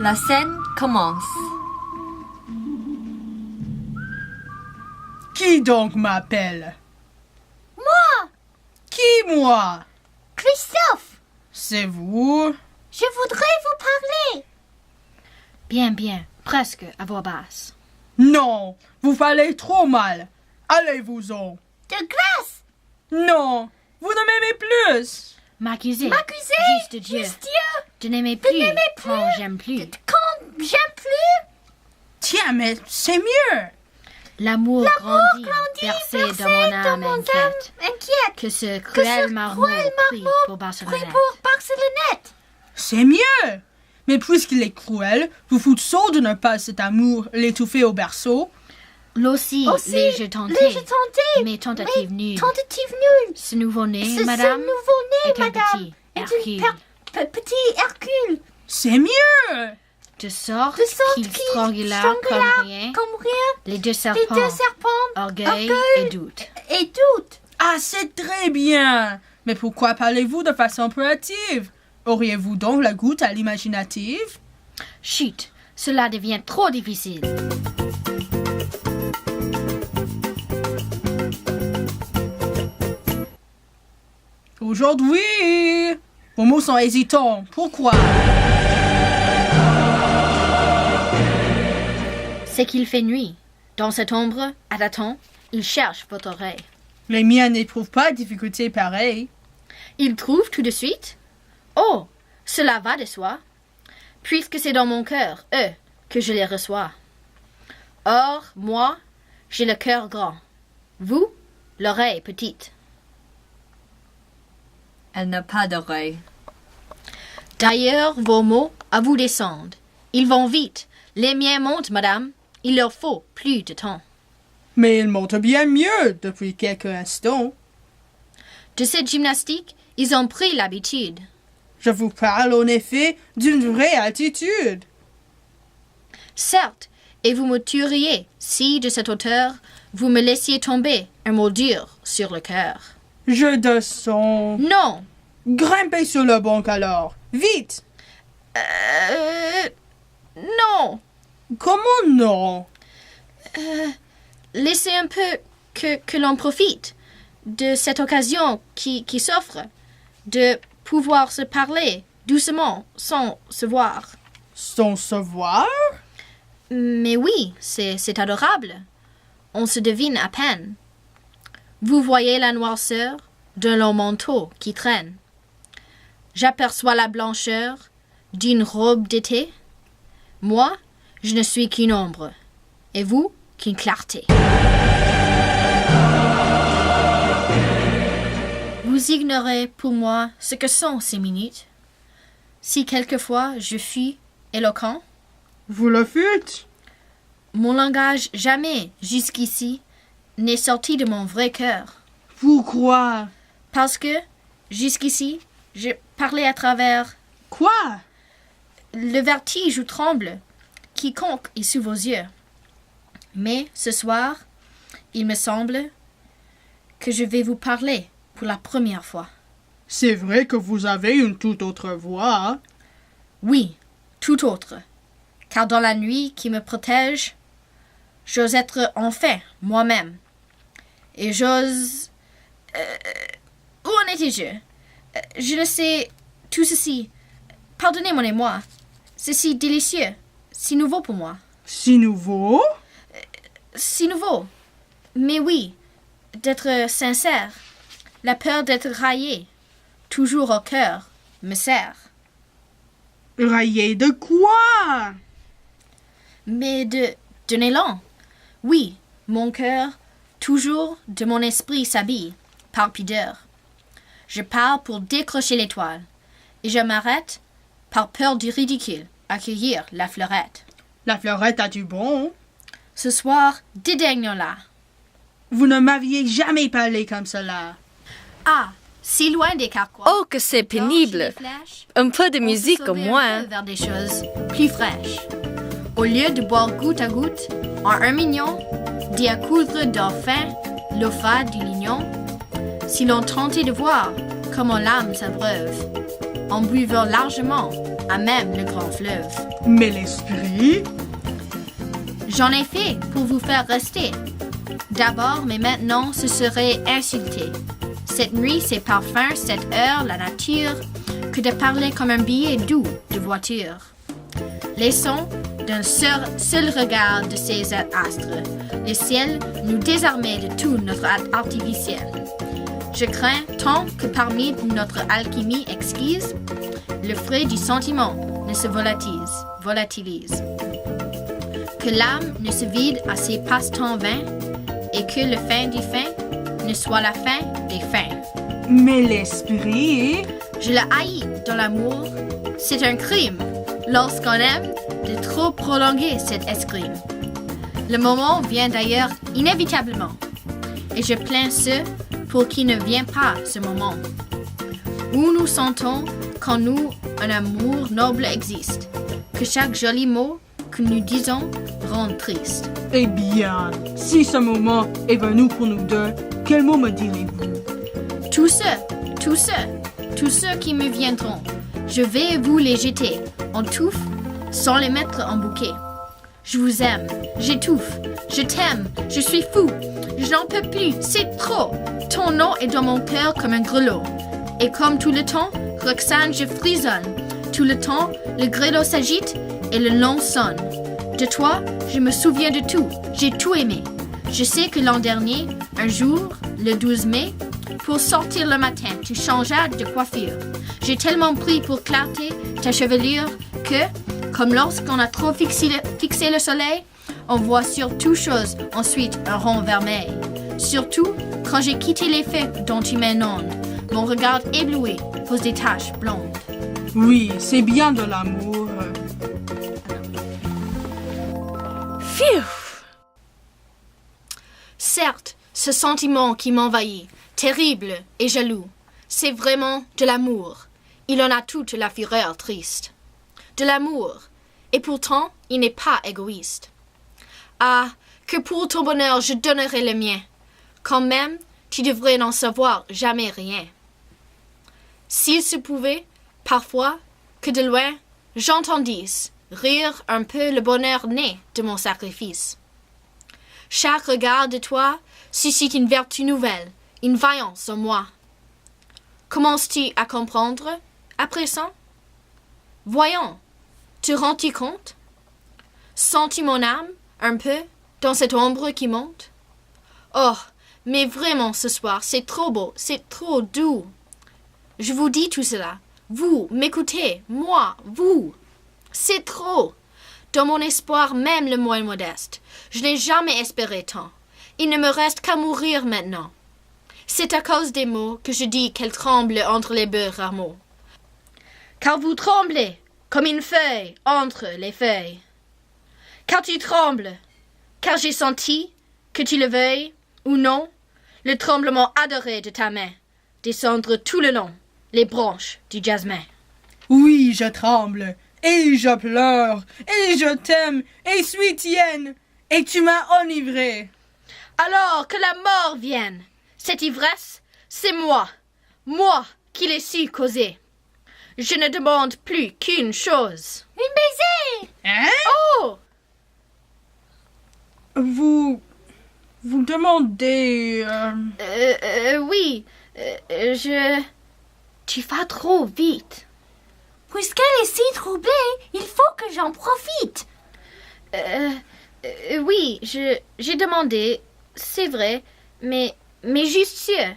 La scène commence. Qui donc m'appelle? Moi! Qui, moi? Christophe! C'est vous? Je voudrais vous parler. Bien, bien, presque à voix basse. Non, vous parlez trop mal. Allez-vous-en. De grâce! Non, vous ne m'aimez plus. M'accuser. M'accuser! Juste Dieu. Juste Dieu! De n'aimer plus. n'aimer plus. Quand j'aime plus. Quand j'aime plus, Tiens, mais c'est mieux. L'amour grandit, bercé bercé dans mon âme inquiète. inquiète. Que ce cruel marmot prie pour Prie Barcelonnette. pour Barcelonnette. C'est mieux. Mais puisqu'il est cruel, vous faites saut de ne pas cet amour l'étouffer au berceau. Aussi, Aussi, les jeux tentés. les jeux tentés. Mes tentatives nulles. Tentative nulle. Ce nouveau-né, Ce madame, nouveau-né, est un madame, petit est Hercule. petit Hercule. C'est mieux. De sorte De sorte qu'il qu'il strangula comme rien comme rien, les deux les serpents, deux serpents, orgueil et doute. et doute. Ah, c'est très bien. Mais pourquoi parlez-vous de façon proactive? Auriez-vous donc la goutte à l'imaginative? Chut, cela devient trop difficile. Aujourd'hui, vos mots sont hésitants. Pourquoi? C'est qu'il fait nuit. Dans cette ombre, à l'attente, il cherche votre oreille. Les miens n'éprouvent pas de difficultés pareilles. Il trouve tout de suite. Oh, cela va de soi, puisque c'est dans mon cœur, eux, que je les reçois. Or, moi, j'ai le cœur grand. Vous, l'oreille petite. Elle n'a pas d'oreille. D'ailleurs, vos mots à vous descendent. Ils vont vite. Les miens montent, madame. Il leur faut plus de temps. Mais ils montent bien mieux depuis quelques instants. De cette gymnastique, ils ont pris l'habitude. Je vous parle en effet d'une vraie attitude. Certes, et vous me tueriez si, de cette hauteur, vous me laissiez tomber un mot dur sur le cœur. Je descends. Non, Grimpez sur le banc alors. Vite. non. Comment non? Laissez un peu que l'on profite de cette occasion qui s'offre de pouvoir se parler doucement sans se voir. Sans savoir? Mais oui, c'est adorable. On se devine à peine. Vous voyez la noirceur d'un long manteau qui traîne. J'aperçois la blancheur d'une robe d'été. Moi, je ne suis qu'une ombre, et vous, qu'une clarté. Vous ignorez pour moi ce que sont ces minutes. Si quelquefois je fus éloquent, Vous le faites? mon langage jamais jusqu'ici n'est sorti de mon vrai cœur. Pourquoi? Parce que, jusqu'ici, je parlais à travers Quoi? le vertige où tremble quiconque est sous vos yeux. Mais ce soir, il me semble que je vais vous parler pour la première fois. C'est vrai que vous avez une toute autre voix. Oui, tout autre. Car dans la nuit qui me protège, j'ose être enfin moi-même. Et j'ose... où en étais-je? Je ne sais tout ceci. Pardonnez mon émoi. C'est si délicieux, si nouveau pour moi. Si nouveau? Si nouveau. Mais oui, d'être sincère. La peur d'être raillé, toujours au cœur, me sert. Raillé de quoi? Mais d'un élan. Oui, mon cœur, toujours de mon esprit s'habille, par pudeur. Je pars pour décrocher l'étoile, et je m'arrête, par peur du ridicule, à cueillir la fleurette. La fleurette a du bon. Ce soir, dédaignons-la. Vous ne m'aviez jamais parlé comme cela. Ah, si loin des carquois. Oh, que c'est pénible. Un peu de musique au moins. Vers des choses plus fraîches. Au lieu de boire goutte à goutte, en un mignon, d'y accoudre d'enfin l'eau fade du lignon, si l'on tentait de voir comment l'âme s'abreuve, en buvant largement à même le grand fleuve. Mais l'esprit? J'en ai fait pour vous faire rester. D'abord, mais maintenant, ce serait insulter. Cette nuit, ces parfums, cette heure, la nature, que de parler comme un billet doux de voiture. Les sons d'un seul regard de ces astres, le ciel nous désarmait de tout notre artificiel. Je crains tant que parmi notre alchimie exquise, le frais du sentiment ne se volatilise. Que l'âme ne se vide à ses passe-temps vains et que le fin du fin ne soit la fin des fins. Mais l'esprit? Je le haïs dans l'amour. C'est un crime lorsqu'on aime de trop prolonger cette escrime. Le moment vient d'ailleurs inévitablement et je plains ceux pour qui ne vient pas ce moment. Où nous sentons qu'en nous un amour noble existe, que chaque joli mot que nous disons rend triste. Eh bien, si ce moment est venu pour nous deux, quel mot me direz-vous? Tous ceux qui me viendront, je vais vous les jeter en touffe sans les mettre en bouquet. Je vous aime, j'étouffe, je t'aime, je suis fou, je n'en peux plus, c'est trop. Ton nom est dans mon cœur comme un grelot. Et comme tout le temps, Roxane, je frissonne. Tout le temps, le grelots s'agite et le long sonne. De toi, je me souviens de tout, j'ai tout aimé. Je sais que l'an dernier, un jour, le 12 mai, pour sortir le matin, tu changeas de coiffure. J'ai tellement pris pour clarté ta chevelure que, comme lorsqu'on a trop fixé le soleil, on voit sur toute chose ensuite un rond vermeil. Surtout, quand j'ai quitté les faits dont tu m'inondes, mon regard ébloui pose des taches blondes. Oui, c'est bien de l'amour. Phew! Certes, ce sentiment qui m'envahit, terrible et jaloux, c'est vraiment de l'amour. Il en a toute la fureur triste. De l'amour, et pourtant, il n'est pas égoïste. Ah, que pour ton bonheur je donnerais le mien. Quand même, tu devrais n'en savoir jamais rien. S'il se pouvait, parfois, que de loin, j'entendisse rire un peu le bonheur né de mon sacrifice. Chaque regard de toi suscite une vertu nouvelle, une vaillance en moi. Commences-tu à comprendre, à présent? Voyons, te rends-tu compte? Sens-tu mon âme, un peu, dans cette ombre qui monte? Oh, mais vraiment ce soir, c'est trop beau, c'est trop doux. Je vous dis tout cela. Vous, m'écoutez, moi, vous. C'est trop. Dans mon espoir même le moins modeste, je n'ai jamais espéré tant. Il ne me reste qu'à mourir maintenant. C'est à cause des mots que je dis qu'elle tremble entre les beaux rameaux. Car vous tremblez comme une feuille entre les feuilles. Car tu trembles, car j'ai senti, que tu le veuilles ou non, le tremblement adoré de ta main descendre tout le long les branches du jasmin. Oui, je tremble, et je pleure, et je t'aime, et suis tienne, et tu m'as enivré. Alors que la mort vienne, cette ivresse, c'est moi qui l'ai su causer. Je ne demande plus qu'une chose. Une baiser! Hein? Oh! Vous demandez... Oui, Tu vas trop vite. Puisqu'elle est si troublée, il faut que j'en profite. Oui, j'ai demandé, c'est vrai, mais juste sûr.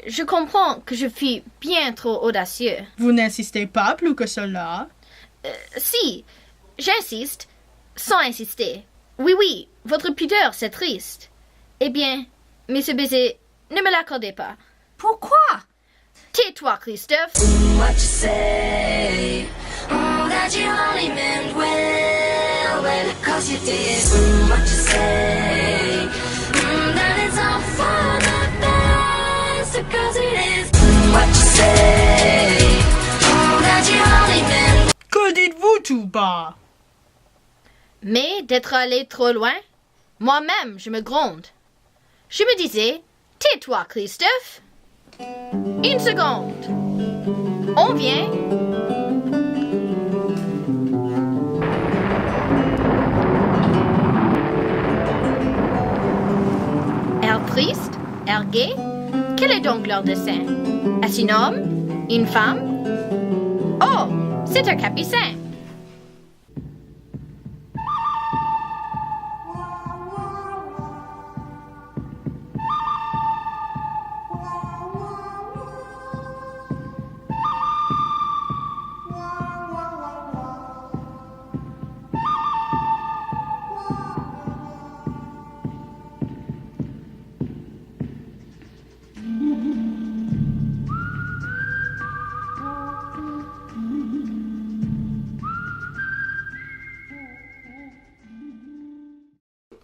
Je comprends que je fus bien trop audacieux. Vous n'insistez pas plus que cela? Si, j'insiste, sans insister. Oui, votre pudeur, c'est triste. Eh bien, mais ce baiser, ne me l'accordez pas. Pourquoi? Tais-toi, Christophe. What you say? That you only meant well, 'cause you did. What you say? That it's all for the best, 'cause it is. What you say? That you only meant. Que dites-vous tout bas? Mais d'être allé trop loin, moi-même, je me gronde. Je me disais, tais-toi, Christophe. Une seconde. On vient. Air triste? Air gai? Quel est donc leur dessin? Est-ce un homme? Une femme? Oh, c'est un capucin.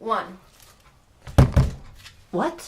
One. What?